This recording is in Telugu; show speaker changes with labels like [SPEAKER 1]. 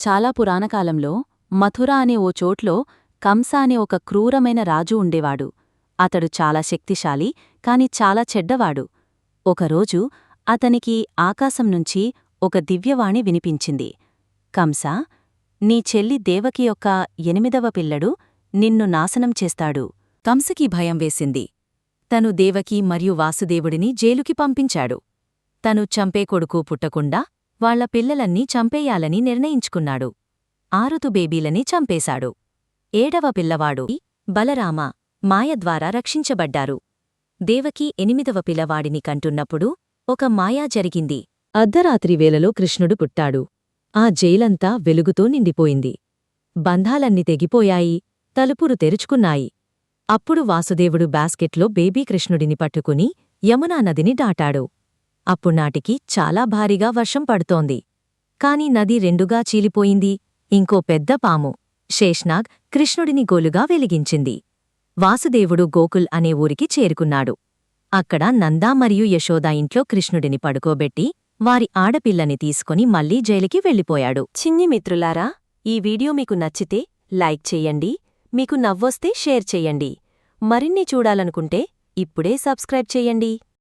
[SPEAKER 1] చాలా పురాణకాలంలో మథుర అనే ఓ చోట్లో కంస అనే ఒక క్రూరమైన రాజు ఉండేవాడు. అతడు చాలా శక్తిశాలి, కాని చాలా చెడ్డవాడు. ఒకరోజు అతనికి ఆకాశం నుంచి ఒక దివ్యవాణి వినిపించింది. కంసా, నీ చెల్లి దేవకి యొక్క 8వ పిల్లడు నిన్ను నాశనం చేస్తాడు. కంసకి భయం వేసింది. తను దేవకి మరియు వాసుదేవుడిని జైలుకి పంపించాడు. తను చంపే కొడుకు పుట్టకుండా వాళ్ల పిల్లలన్నీ చంపేయాలని నిర్ణయించుకున్నాడు. 6 బేబీలని చంపేశాడు. 7వ పిల్లవాడు బలరామ మాయ ద్వారా రక్షించబడ్డారు. దేవకి 8వ పిల్లవాడిని కంటున్నప్పుడు ఒక మాయా జరిగింది. అర్ధరాత్రి వేళలో కృష్ణుడు పుట్టాడు. ఆ జైలంతా వెలుగుతో నిండిపోయింది. బంధాలన్నీ తెగిపోయాయి, తలుపులు తెరుచుకున్నాయి. అప్పుడు వాసుదేవుడు బాస్కెట్లో బేబీ కృష్ణుడిని పట్టుకుని యమునా నదిని దాటాడు. అప్పునాటికి చాలా భారీగా వర్షం పడుతోంది. కాని నది రెండుగా చీలిపోయింది. ఇంకో పెద్ద పాము శేష్నాగ్ కృష్ణుడిని గోలుగా వెలిగించింది. వాసుదేవుడు గోకుల్ అనే ఊరికి చేరుకున్నాడు. అక్కడ నందా మరియు యశోదా ఇంట్లో కృష్ణుడిని పడుకోబెట్టి వారి ఆడపిల్లని తీసుకుని మళ్లీ జైలుకి వెళ్ళిపోయాడు. చిన్ని మిత్రులారా, ఈ వీడియో మీకు నచ్చితే లైక్ చెయ్యండి, మీకు నవ్వొస్తే షేర్ చెయ్యండి. మరిన్ని చూడాలనుకుంటే ఇప్పుడే సబ్స్క్రైబ్ చెయ్యండి.